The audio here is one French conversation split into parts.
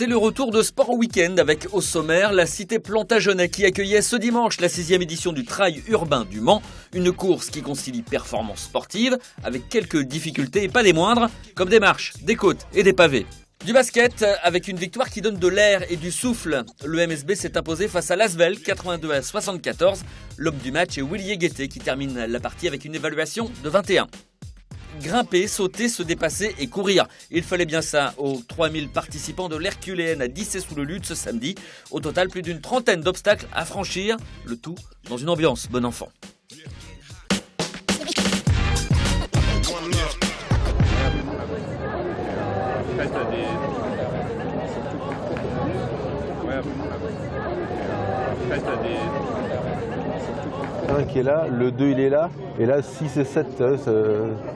C'est le retour de Sport au Week-end avec au sommaire la cité Plantagenet qui accueillait ce dimanche la 6e édition du Trail urbain du Mans. Une course qui concilie performance sportive avec quelques difficultés et pas des moindres, comme des marches, des côtes et des pavés. Du basket avec une victoire qui donne de l'air et du souffle. Le MSB s'est imposé face à l'Asvel 82-74. L'homme du match est Willy Guettet qui termine la partie avec une évaluation de 21. Grimper, sauter, se dépasser et courir. Il fallait bien ça aux 3000 participants de l'Herculéenne à Dissay-sous-le-Lude ce samedi. Au total, plus d'une trentaine d'obstacles à franchir. Le tout dans une ambiance bon enfant. Un qui est là, le 2 il est là, et là 6 et 7,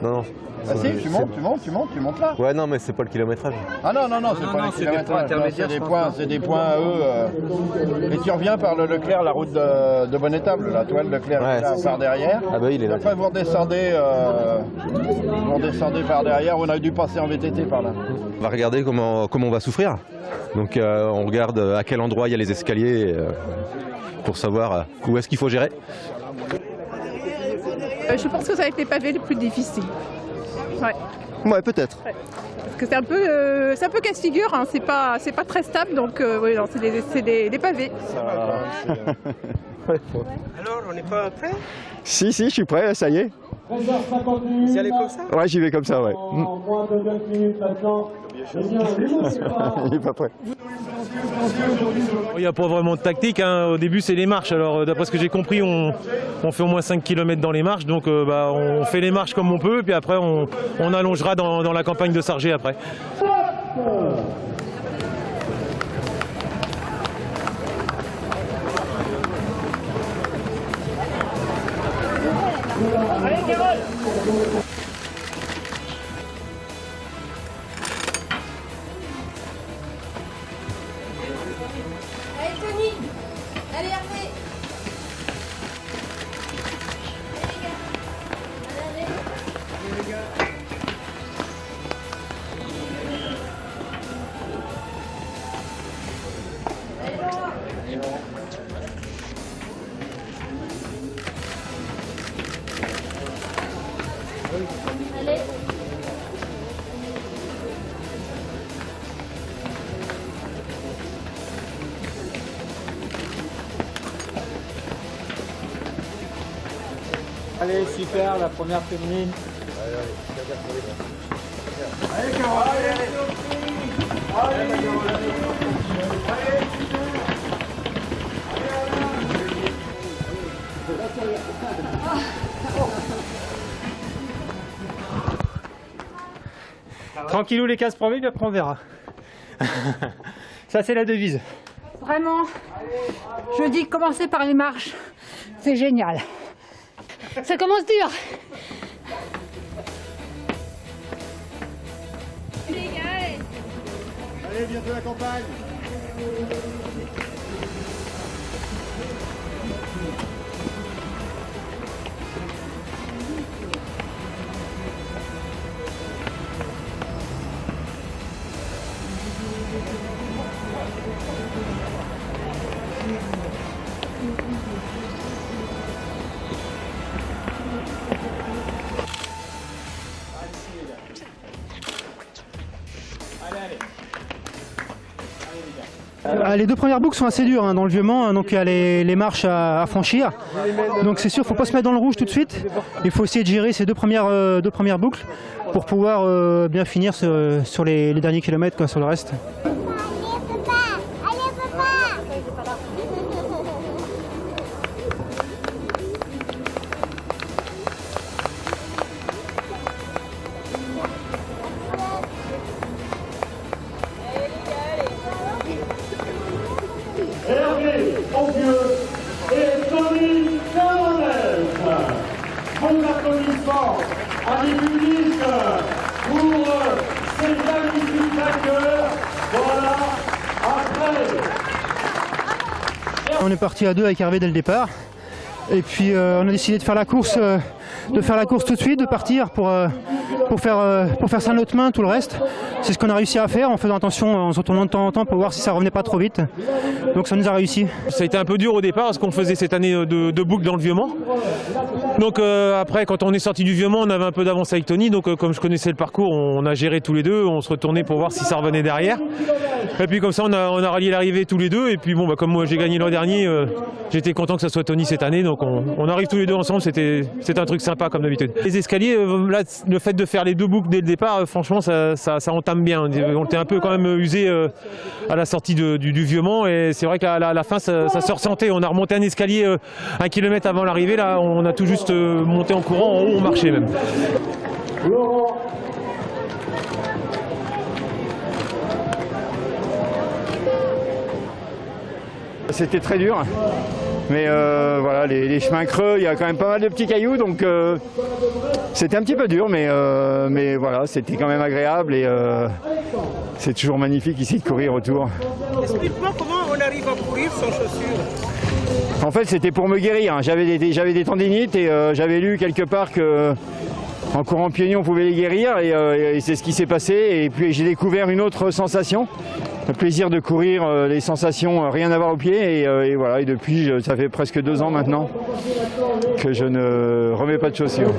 non. Ah si, tu montes là. Ouais, non, mais c'est pas le kilométrage. Ah non, c'est pas le kilométrage, c'est des points à eux. Et tu reviens par le Leclerc, la route de Bonne-Étable, la toile Leclerc par derrière. Ah bah il est là. Après vous redescendez par derrière, on a dû passer en VTT par là. On va regarder comment on va souffrir. Donc on regarde à quel endroit il y a les escaliers pour savoir où est-ce qu'il faut gérer. Je pense que ça va être les pavés les plus difficiles. Ouais, peut-être. Ouais. Parce que c'est un peu casse-figure, hein. C'est pas très stable, donc oui, c'est des pavés. Alors, on n'est pas prêt? Si, je suis prêt, ça y est. Vous y allez comme ça? Ouais, j'y vais comme ça, ouais. Il n'est pas prêt. Il n'y a pas vraiment de tactique, hein. Au début c'est les marches, alors d'après ce que j'ai compris on fait au moins 5 km dans les marches, donc on fait les marches comme on peut, puis après on allongera dans la campagne de Sargé après. Allez Tony, allez Hervé. Allez les gars. Allez. Allez, super, la première féminine. Allez Carole, Tranquillou les 15 premiers, puis après on verra. Ça c'est la devise. Vraiment, je dis commencer par les marches, c'est génial. Ça commence dur. Allez, bientôt la campagne. Les deux premières boucles sont assez dures dans le Vieux-Mans, donc il y a les marches à franchir. Donc c'est sûr, il ne faut pas se mettre dans le rouge tout de suite. Il faut essayer de gérer ces deux premières boucles pour pouvoir bien finir sur les derniers kilomètres, sur le reste. Hervé Audieux et Tony Fernandez. Vos applaudissements à des publics pour ces magnifiques vainqueurs. Voilà, après. On est parti à deux avec Hervé dès le départ. Et puis on a décidé de faire la course de faire la course tout de suite, de partir pour faire ça de notre main, tout le reste. C'est ce qu'on a réussi à faire en faisant attention, en se retournant de temps en temps pour voir si ça revenait pas trop vite. Donc ça nous a réussi. Ça a été un peu dur au départ parce qu'on faisait cette année de boucle dans le Vieux-Mans. Donc après, quand on est sorti du Vieux-Mans, on avait un peu d'avance avec Tony. Donc comme je connaissais le parcours, on a géré tous les deux. On se retournait pour voir si ça revenait derrière. Et puis comme ça, on a rallié l'arrivée tous les deux. Et puis bon, comme moi j'ai gagné l'an dernier, j'étais content que ça soit Tony cette année. Donc on arrive tous les deux ensemble. C'était un truc sympa comme d'habitude. Les escaliers, là, le fait de faire les deux boucles dès le départ, franchement, ça entame bien. On était un peu quand même usé à la sortie du Vieux-Mans. Et c'est vrai qu'à la fin, ça se ressentait. On a remonté un escalier 1 kilomètre avant l'arrivée. Là, on a tout juste monté en courant. En haut, on marchait même. C'était très dur, mais voilà, les chemins creux, il y a quand même pas mal de petits cailloux, donc c'était un petit peu dur, mais voilà, c'était quand même agréable et c'est toujours magnifique ici de courir autour. Explique-moi comment on arrive à courir sans chaussures. En fait, c'était pour me guérir. J'avais des tendinites et j'avais lu quelque part que en courant pieds nus, on pouvait les guérir et c'est ce qui s'est passé. Et puis j'ai découvert une autre sensation, le plaisir de courir, les sensations, rien à voir aux pieds. Et voilà, et depuis, ça fait presque 2 ans maintenant que je ne remets pas de chaussures.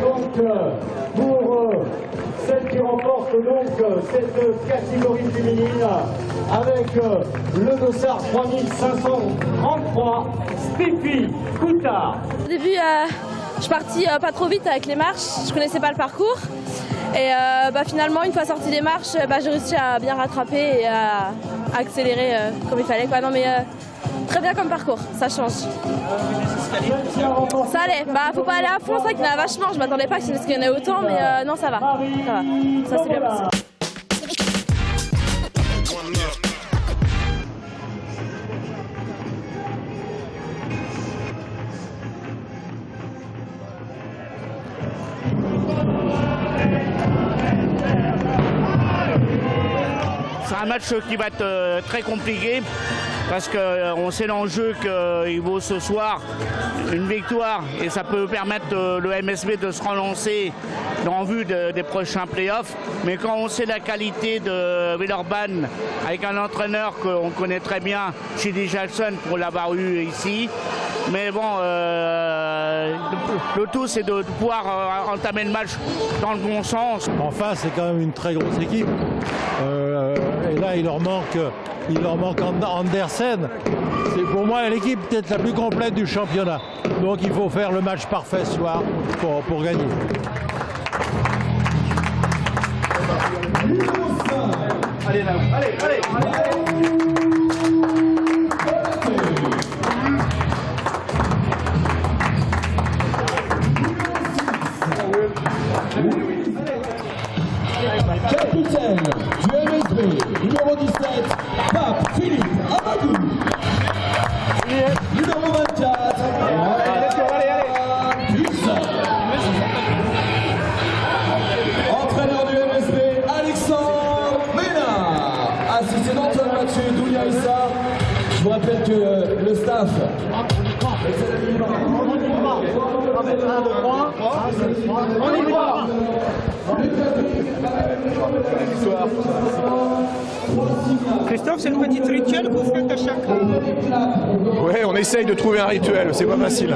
Pour celle qui remporte donc cette catégorie féminine avec le dossard 3533, Stipi Coutard. Au début, je suis partie pas trop vite avec les marches, je connaissais pas le parcours. Et finalement, une fois sortie des marches, j'ai réussi à bien rattraper et à accélérer comme il fallait. Non, mais très bien comme parcours, ça change. Ça allait, faut pas aller à fond, c'est vrai qu'il y en a vachement. Je m'attendais pas qu'il y en ait autant, mais non, ça va. Ça c'est bien passé. C'est un match qui va être très compliqué parce qu'on sait l'enjeu qu'il vaut ce soir une victoire et ça peut permettre le MSB de se relancer en vue des prochains playoffs. Mais quand on sait la qualité de Villeurbanne avec un entraîneur qu'on connaît très bien, Chili Jackson, pour l'avoir eu ici, mais bon, le tout c'est de pouvoir entamer le match dans le bon sens. Enfin, c'est quand même une très grosse équipe. Et là, il leur manque Andersen. C'est pour moi l'équipe peut-être la plus complète du championnat. Donc il faut faire le match parfait ce soir pour gagner. Allez là, allez. Capitaine du MSB, numéro 17, Pape Philippe Amadou. Numéro 24, entraîneur du MSB, Alexandre Ménard. Assisté d'Antoine Mathieu, Doulia Issa. Je vous rappelle que le staff. On y va. Christophe, c'est le petit rituel que vous faites à chaque... Oui, on essaye de trouver un rituel, c'est pas facile.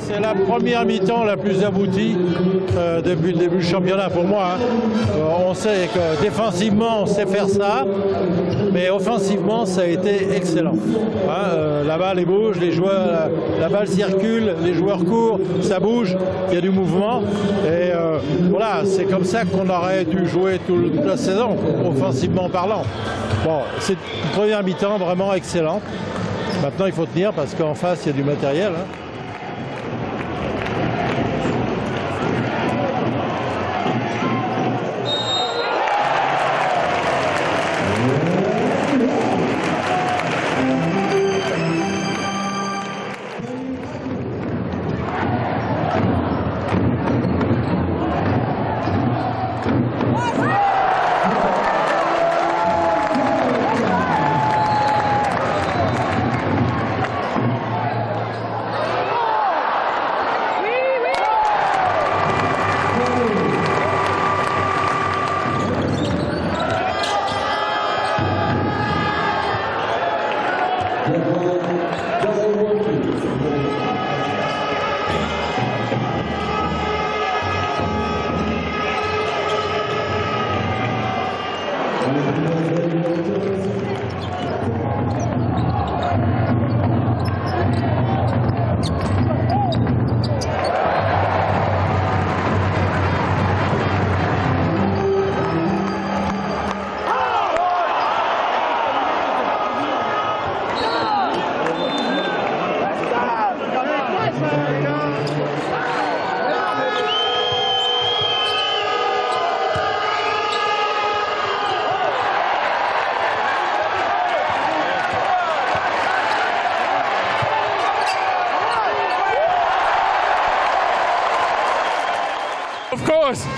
C'est la première mi-temps la plus aboutie depuis le début du championnat pour moi. On sait que défensivement on sait faire ça, mais offensivement ça a été excellent. La balle bouge, les joueurs, la balle circule, les joueurs courent, ça bouge, il y a du mouvement. Et voilà, c'est comme ça qu'on aurait dû jouer toute la saison, offensivement parlant. Bon, c'est une première mi-temps vraiment excellente. Maintenant il faut tenir parce qu'en face il y a du matériel.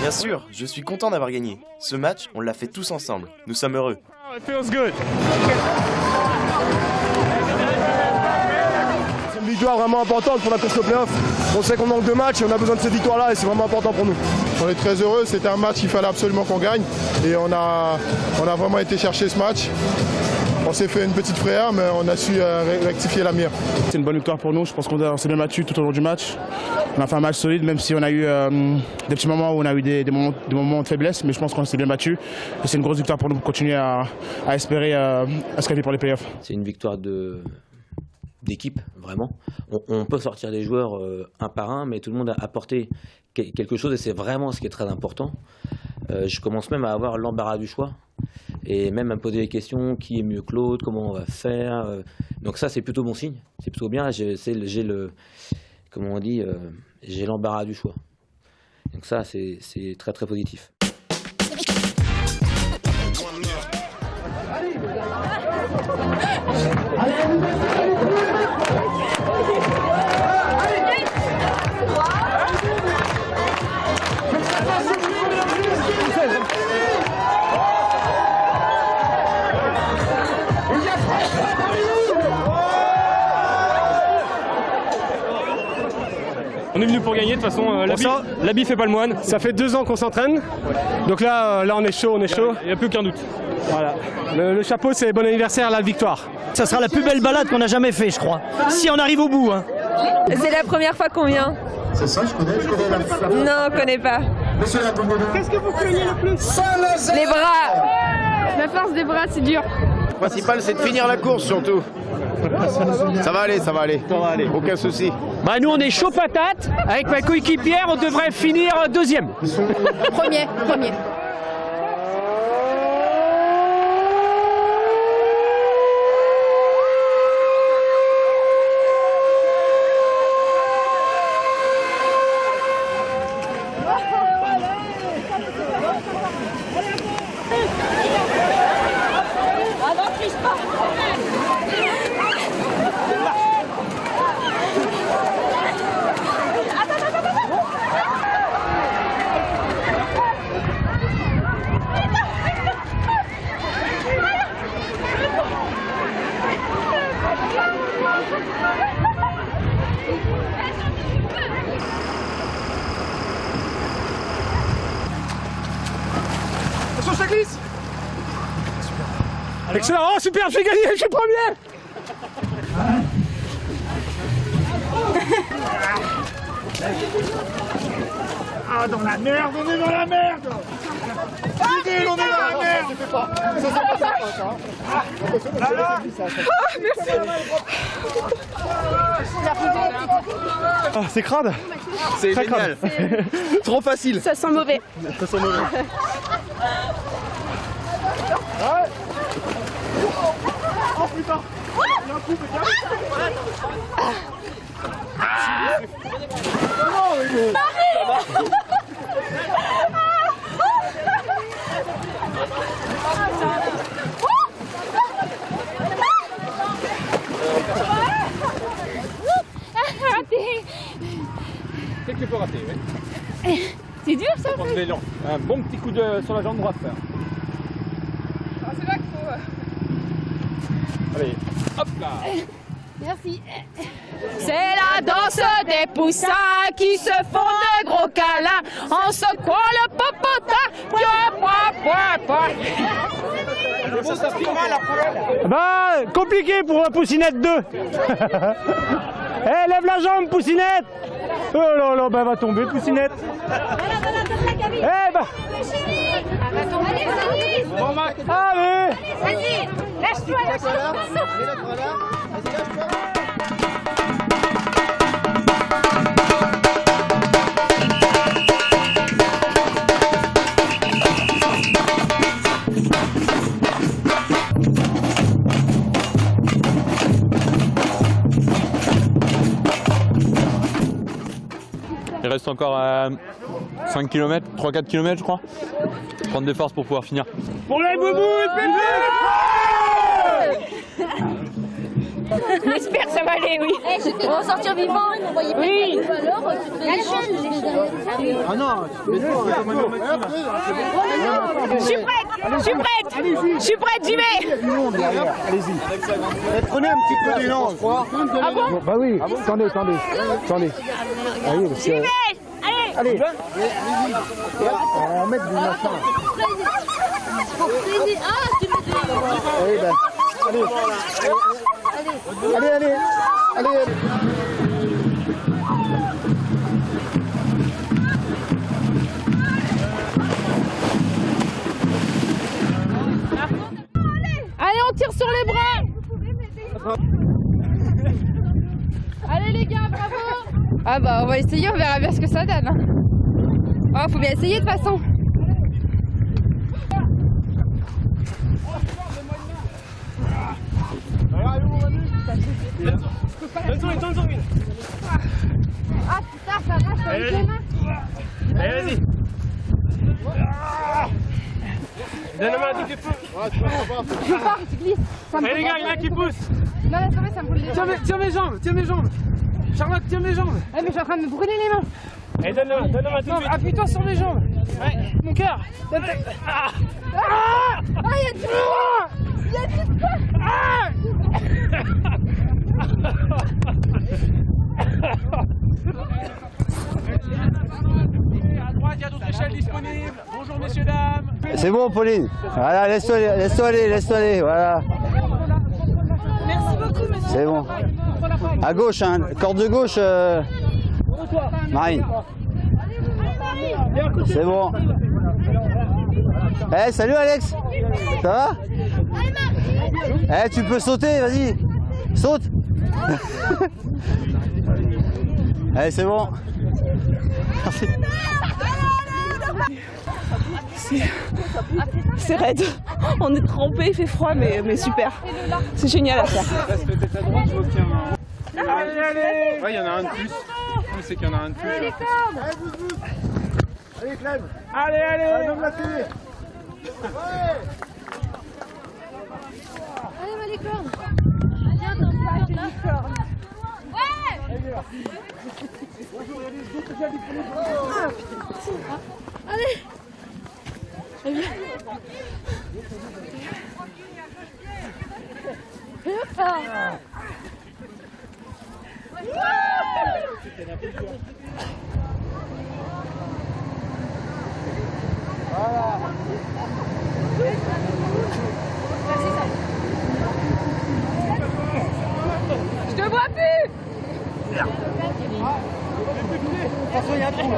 Bien sûr, je suis content d'avoir gagné. Ce match, on l'a fait tous ensemble. Nous sommes heureux. It feels good. C'est une victoire vraiment importante pour la course au play-off. On sait qu'on manque de matchs et on a besoin de cette victoire-là et c'est vraiment important pour nous. On est très heureux, c'était un match qu'il fallait absolument qu'on gagne et on a vraiment été chercher ce match. On s'est fait une petite frayeur, mais on a su rectifier la mire. C'est une bonne victoire pour nous. Je pense qu'on s'est bien battu tout au long du match. On a fait un match solide, même si on a eu des petits moments où on a eu des moments de faiblesse, mais je pense qu'on s'est bien battu. C'est une grosse victoire pour nous pour continuer à espérer à se qualifier pour les playoffs. C'est une victoire d'équipe, vraiment. On peut sortir des joueurs un par un, mais tout le monde a apporté quelque chose et c'est vraiment ce qui est très important. Je commence même à avoir l'embarras du choix et même à me poser des questions, qui est mieux que l'autre, comment on va faire. Donc ça, c'est plutôt bon signe, c'est plutôt bien. J'ai l'embarras du choix. Donc ça, c'est très très positif. On est venu pour gagner, de toute façon, l'habit fait pas le moine. Ça fait 2 ans qu'on s'entraîne, donc là on est chaud, Il n'y a plus aucun doute. Voilà. Le chapeau, c'est bon anniversaire, la victoire. Ça sera la plus belle balade qu'on a jamais fait, je crois. Si on arrive au bout. Hein. C'est la première fois qu'on vient. C'est ça, je connais la... Non, on connaît pas. Qu'est-ce que vous craignez le plus? Les bras. La force des bras, c'est dur. Le principal, c'est de finir la course surtout. Ça va aller. Aucun souci. Bah nous on est chaud patate. Avec ma coéquipière, on devrait finir 2e. Premier. Attention, ça glisse. Excellent, oh super, j'ai gagné, je suis premier. Ah, dans la merde, on est dans la merde. Idée, on est dans la merde. Ça fait pas. Ça c'est pas sympa, ça. Merci. Ah, c'est crade. C'est Très génial. crade. Trop facile. Ça sent mauvais. Ça sent mauvais. Oh putain. Il y a un coup, C'est que tu peux rater, oui. C'est dur ça. Un bon petit coup sur la jambe droite. Ah, c'est là qu'il faut. Allez, hop là. Merci. C'est la danse des poussins qui se font de gros câlins en secouant le popotin. Bah, compliqué pour Poussinette 2. Eh, lève la jambe, Poussinette. Oh là là, bah elle va tomber, Poussinette. Eh bah. Elle va tomber. Allez, Bon, Mac. Allez. vas-y. Lâche-toi, lâche-toi. Il reste encore 5 km, 3-4 km je crois. Prendre des forces pour pouvoir finir. Pour les boubous, On espère que ça va aller, oui. On va sortir vivant. Oui. Alors, tu te fais Ah non, Je suis prête, j'y vais. Allez-y. Prenez un petit peu d'élan, je crois. Ah bon? Bah oui, attendez. Allez, parce que... Allez. On va mettre du machin. Ah, tu me dis. Oui, ben. Allez. Allez, on tire sur les bras. Allez les gars, bravo. Ah bah on va essayer, on verra bien ce que ça donne. Oh, faut bien essayer de toute façon. Donne-en une. Ah putain, ça reste avec les mains. Allez, vas-y. Donne-moi un petit peu. Je pars, tu glisses. Allez les gars, il y en a qui pousse. Non, laisse tomber, ça me brûle les mains. Tiens mes jambes. Charlotte, tiens mes jambes. Ouais, mais je suis en train de me brûler les mains. Allez, donne-moi tout de suite. Appuie-toi sur mes jambes. Ouais. Mon cœur. Ah, il y a du poids. Il y a du poids. À droite, il y a d'autres échelles disponibles. Bonjour messieurs, dames. C'est bon, Pauline. Voilà, laisse-toi aller, voilà. Merci beaucoup, monsieur. C'est bon. À gauche, hein, corde de gauche, Marine. C'est bon. Eh, salut Alex. Ça va? Eh, tu peux sauter, vas-y. Saute. Allez, c'est bon. Merci. C'est raide. On est trempé, il fait froid, mais super. C'est génial à faire. Allez. Ouais, il y en a un de plus. On sait qu'il y en a un de plus. Allez, les cordes. Allez, Clem. Allez. Donne la télé. Allez, les cordes. Viens dans le de licorne. Ouais. Allez. Je te vois plus. De toute façon, il y a un trou.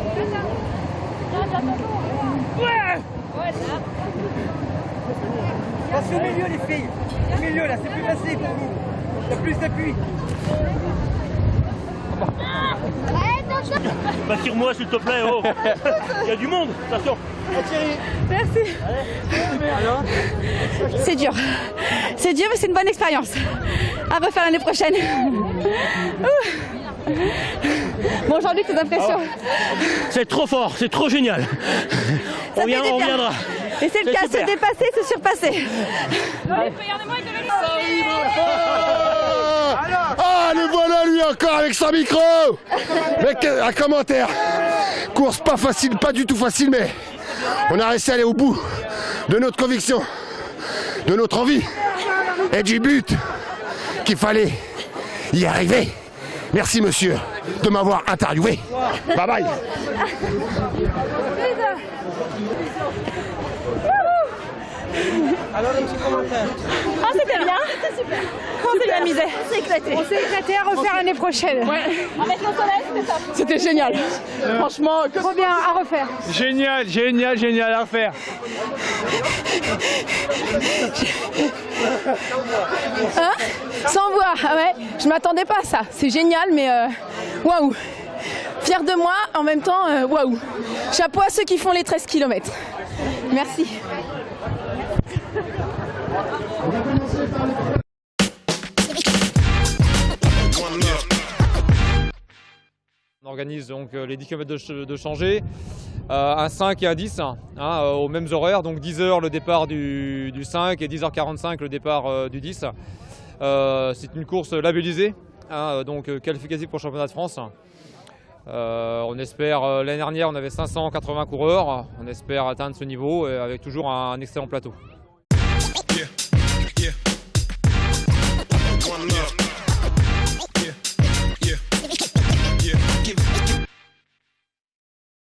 Ouais. Passez au milieu les filles. Au milieu là, c'est plus facile pour vous. Il y a plus d'appui. Tire-moi s'il te plaît, oh. Il y a du monde, attention. Merci. C'est dur. C'est dur, mais c'est une bonne expérience. À refaire l'année prochaine. Bon, aujourd'hui, c'est d'impression. C'est trop fort, c'est trop génial. On viendra. Et c'est le cas, se dépasser, se surpasser. Ah, le voilà lui encore avec son micro. Mec, un commentaire. Course pas facile, pas du tout facile, mais on a réussi à aller au bout de notre conviction, de notre envie et du but qu'il fallait y arriver. Merci monsieur de m'avoir interviewé. Bye bye. Alors un petit commentaire. Ah, c'était bien. C'était super. On s'est bien amusé. On s'est éclaté. On s'est éclaté à refaire l'année prochaine. Ouais. Avec le soleil, c'était ça. C'était génial. Franchement, trop bien à refaire. Génial, génial, génial à refaire. Hein? Sans voir, ah ouais. Je m'attendais pas à ça. C'est génial, mais waouh. Fier de moi, en même temps, waouh. Chapeau à ceux qui font les 13 km. Merci. On organise donc les 10 km de changée, un 5 et un 10, aux mêmes horaires, donc 10h le départ du 5 et 10h45 le départ du 10. C'est une course labellisée, donc qualificative pour le championnat de France. On espère, l'année dernière on avait 580 coureurs, on espère atteindre ce niveau avec toujours un excellent plateau.